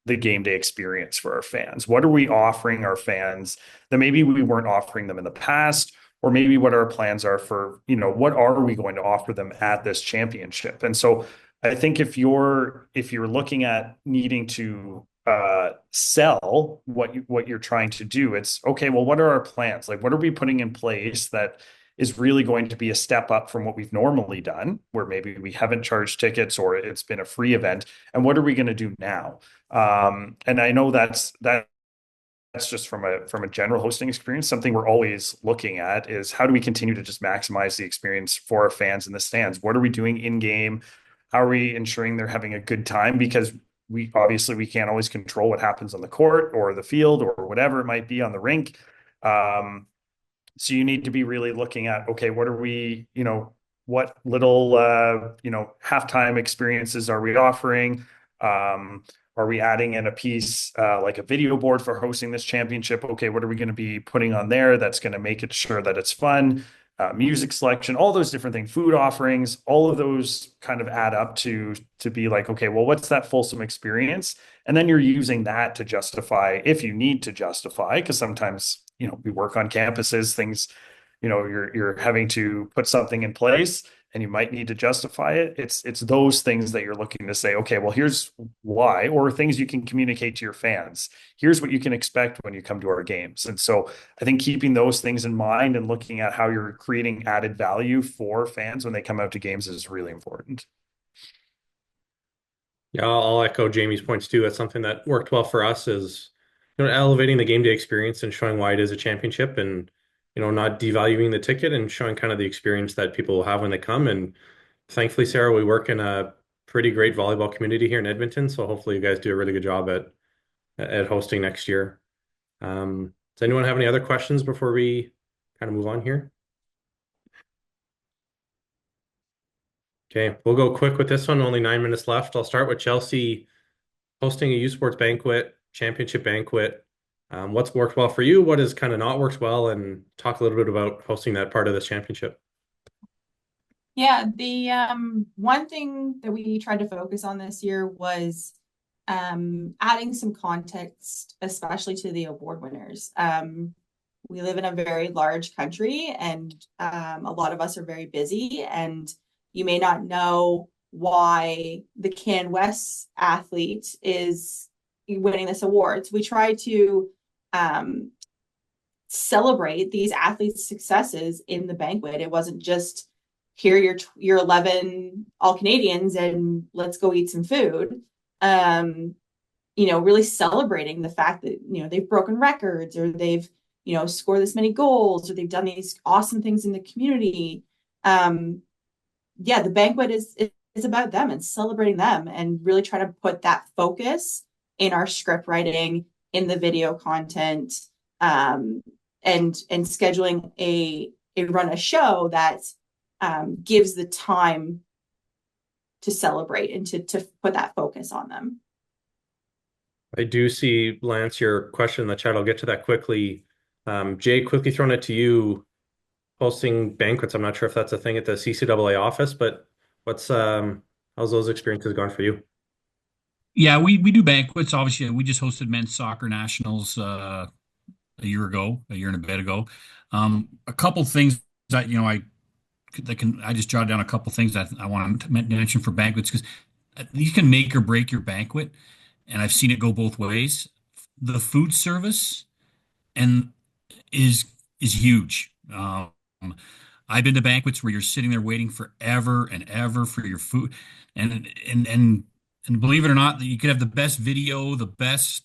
the game day experience for our fans? What are we offering our fans that maybe we weren't offering them in the past? Or maybe what our plans are for, what are we going to offer them at this championship? And so I think if you're looking at needing to sell what you're trying to do, it's okay, well, what are our plans? Like, what are we putting in place that is really going to be a step up from what we've normally done, where maybe we haven't charged tickets or it's been a free event, and what are we going to do now? And I know that's just from a general hosting experience. Something we're always looking at is how do we continue to just maximize the experience for our fans in the stands? What are we doing in game? How are we ensuring they're having a good time? Because we can't always control what happens on the court or the field or whatever it might be on the rink. So you need to be really looking at, okay, what are we, what little, halftime experiences are we offering? Are we adding in a piece like a video board for hosting this championship? Okay, what are we going to be putting on there that's going to make it sure that it's fun? Music selection, all those different things, food offerings, all of those kind of add up to be like, okay, well, what's that fulsome experience? And then you're using that to justify, if you need to justify, because sometimes, we work on campuses, things, you're having to put something in place and you might need to justify it. It's those things that you're looking to say, okay, well, here's why, or things you can communicate to your fans. Here's what you can expect when you come to our games. And so I think keeping those things in mind and looking at how you're creating added value for fans when they come out to games is really important. Yeah, I'll echo Jamie's points too. That's something that worked well for us is, elevating the game day experience and showing why it is a championship and, not devaluing the ticket and showing kind of the experience that people will have when they come. And thankfully, Sarah, we work in a pretty great volleyball community here in Edmonton. So hopefully you guys do a really good job at hosting next year. Does anyone have any other questions before we kind of move on here? Okay, we'll go quick with this one. Only 9 minutes left. I'll start with Chelsea hosting a youth sports banquet championship banquet. What's worked well for you? What has kind of not worked well? And talk a little bit about hosting that part of this championship. Yeah, the one thing that we tried to focus on this year was adding some context, especially to the award winners. We live in a very large country, and a lot of us are very busy, and you may not know why the Can West athlete is winning this award. So we try to celebrate these athletes' successes in the banquet. It wasn't just here are your 11 all Canadians and let's go eat some food. Really celebrating the fact that they've broken records, or they've scored this many goals, or they've done these awesome things in the community. The banquet is about them and celebrating them, and really trying to put that focus in our script writing, in the video content, and scheduling a show that gives the time to celebrate and to put that focus on them. I do see, Lance, your question in the chat. I'll get to that quickly. Jay, quickly throwing it to you. Hosting banquets, I'm not sure if that's a thing at the CCAA office, but how's those experiences gone for you? Yeah, we do banquets. Obviously, we just hosted men's soccer nationals a year and a bit ago. A couple things that I just jotted down a couple things that I want to mention for banquets, because you can make or break your banquet, and I've seen it go both ways. The food service and is huge. I've been to banquets where you're sitting there waiting forever and ever for your food, and believe it or not, you could have the best video, the best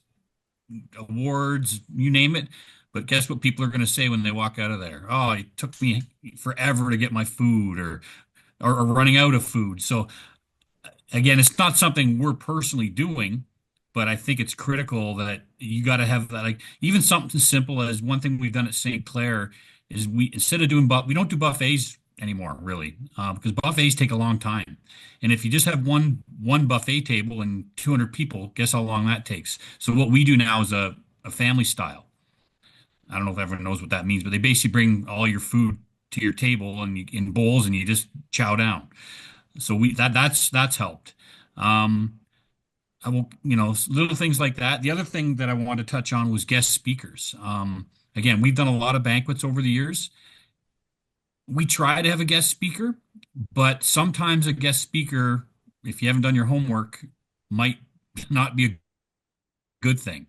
awards, you name it. But guess what people are going to say when they walk out of there? Oh, it took me forever to get my food, or running out of food. So again, it's not something we're personally doing, but I think it's critical that you got to have that. Like, even something simple as one thing we've done at St. Clair is instead of doing we don't do buffets anymore, really, because buffets take a long time. And if you just have one buffet table and 200 people, guess how long that takes? So what we do now is a family style. I don't know if everyone knows what that means, but they basically bring all your food to your table and in bowls, and you just chow down. So that's helped. I will, little things like that. The other thing that I wanted to touch on was guest speakers. Again, we've done a lot of banquets over the years. We try to have a guest speaker, but sometimes a guest speaker, if you haven't done your homework, might not be a good thing.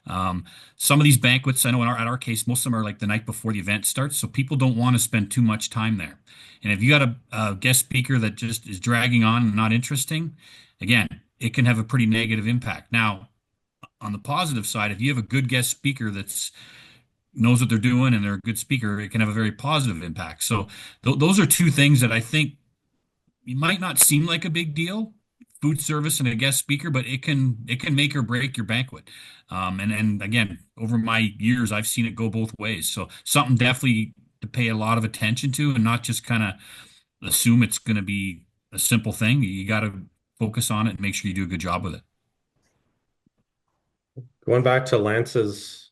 Some of these banquets, I know at our case, most of them are like the night before the event starts, so people don't want to spend too much time there. And if you got a guest speaker that just is dragging on and not interesting, again, it can have a pretty negative impact. Now, on the positive side, if you have a good guest speaker that's knows what they're doing and they're a good speaker, it can have a very positive impact. So those are two things that I think it might not seem like a big deal, food service and a guest speaker, but it can make or break your banquet. And again, over my years, I've seen it go both ways. So something definitely to pay a lot of attention to, and not just kind of assume it's going to be a simple thing. You got to focus on it and make sure you do a good job with it. Going back to Lance's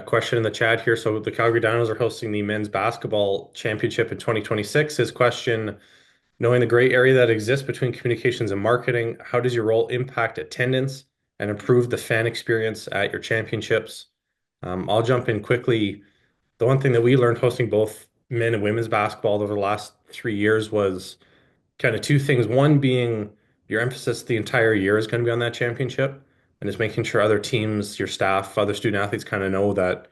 question in the chat here. So the Calgary Dinos are hosting the men's basketball championship in 2026. His question: knowing the gray area that exists between communications and marketing, how does your role impact attendance and improve the fan experience at your championships? I'll jump in quickly. The one thing that we learned hosting both men and women's basketball over the last 3 years was kind of two things. One being your emphasis the entire year is going to be on that championship, and just making sure other teams, your staff, other student athletes kind of know that,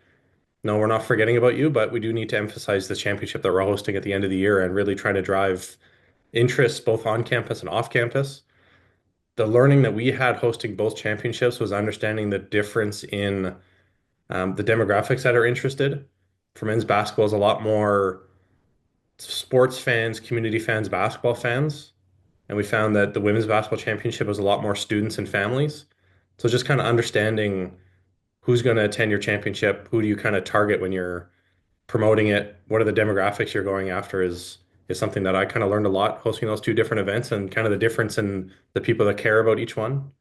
no, we're not forgetting about you, but we do need to emphasize the championship that we're hosting at the end of the year, and really trying to drive interest both on campus and off campus. The learning that we had hosting both championships was understanding the difference in the demographics that are interested. For men's basketball is a lot more sports fans, community fans, basketball fans. And we found that the women's basketball championship was a lot more students and families. So just kind of understanding who's going to attend your championship, who do you kind of target when you're promoting it, what are the demographics you're going after is something that I kind of learned a lot hosting those two different events, and kind of the difference in the people that care about each one.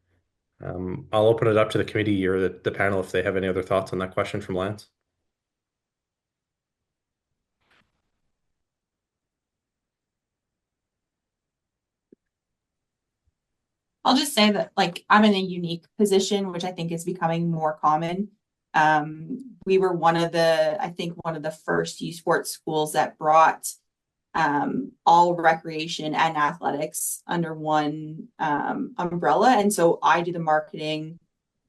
I'll open it up to the committee or the panel if they have any other thoughts on that question from Lance. I'll just say that like I'm in a unique position, which I think is becoming more common. We were I think one of the first youth sports schools that brought all recreation and athletics under one umbrella. And so I do the marketing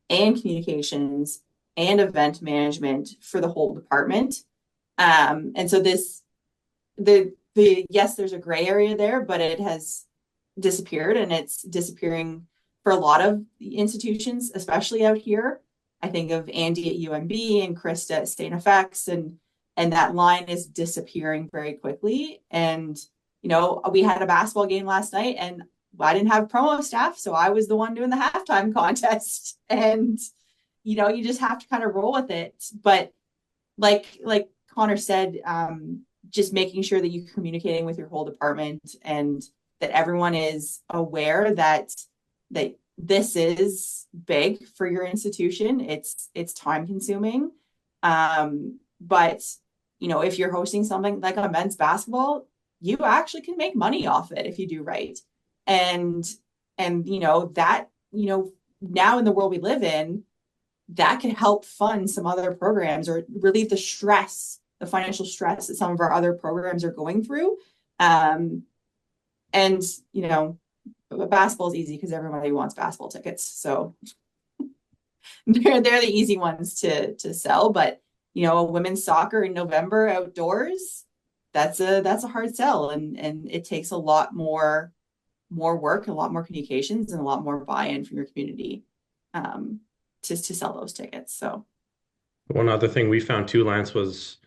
and communications and event management for the whole department. And so yes, there's a gray area there, but it has disappeared, and it's disappearing for a lot of institutions, especially out here. I think of Andy at UMB and Krista at State FX, and that line is disappearing very quickly. And we had a basketball game last night, and I didn't have promo staff, so I was the one doing the halftime contest. And you just have to kind of roll with it. But like Connor said, just making sure that you're communicating with your whole department and that everyone is aware that this is big for your institution. It's time consuming. But if you're hosting something like a men's basketball, you actually can make money off it if you do right. And that, now in the world we live in, that could help fund some other programs or relieve the financial stress that some of our other programs are going through. And basketball is easy because everybody wants basketball tickets, so they're the easy ones to sell. But a women's soccer in November outdoors, that's a hard sell, and it takes a lot more work, a lot more communications, and a lot more buy-in from your community to sell those tickets. So one other thing we found too, Lance, was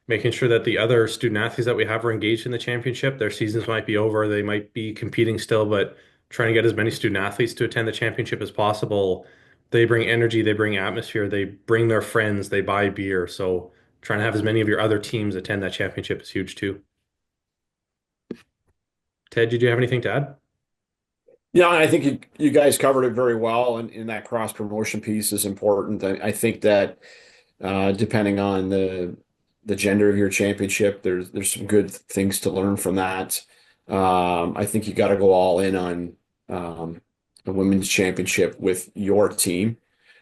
making sure that the other student athletes that we have are engaged in the championship. Their seasons might be over, they might be competing still, but trying to get as many student athletes to attend the championship as possible. They bring energy, they bring atmosphere, they bring their friends, they buy beer. So trying to have as many of your other teams attend that championship is huge too. Ted, did you have anything to add? Yeah, I think you guys covered it very well, and that cross promotion piece is important. I think that depending on the gender of your championship, there's some good things to learn from that. I think you got to go all in on a women's championship with your team.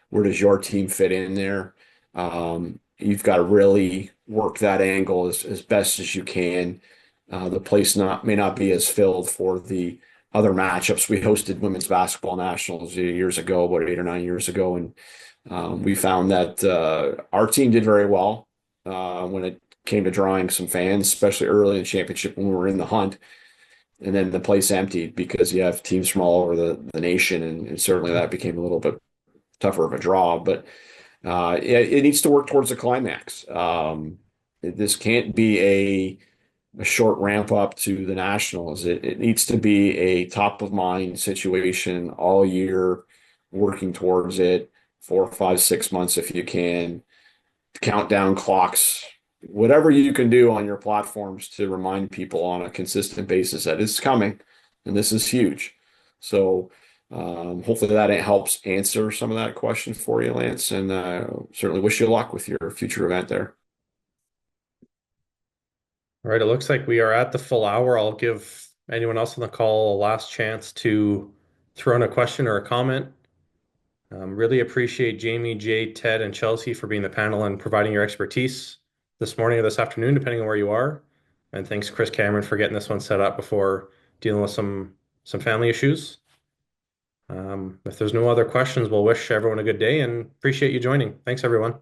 Where does your team fit in there? You've got to really work that angle as best as you can. The place may not be as filled for the other matchups. We hosted women's basketball nationals years ago, about 8 or 9 years ago, and we found that our team did very well when it came to drawing some fans, especially early in the championship when we were in the hunt. And then the place emptied because you have teams from all over the nation, and certainly that became a little bit tougher of a draw. But it needs to work towards the climax. This can't be a short ramp up to the nationals. It needs to be a top of mind situation all year, working towards it 4, 5, 6 months if you can. Countdown clocks, whatever you can do on your platforms to remind people on a consistent basis that it's coming and this is huge. So hopefully that helps answer some of that question for you, Lance, and certainly wish you luck with your future event there. All right, it looks like we are at the full hour. I'll give anyone else on the call a last chance to throw in a question or a comment. Really appreciate Jamie, Jay, Ted, and Chelsea for being the panel and providing your expertise this morning or this afternoon, depending on where you are. And thanks, Chris Cameron, for getting this one set up before dealing with some family issues. If there's no other questions, we'll wish everyone a good day and appreciate you joining. Thanks, everyone.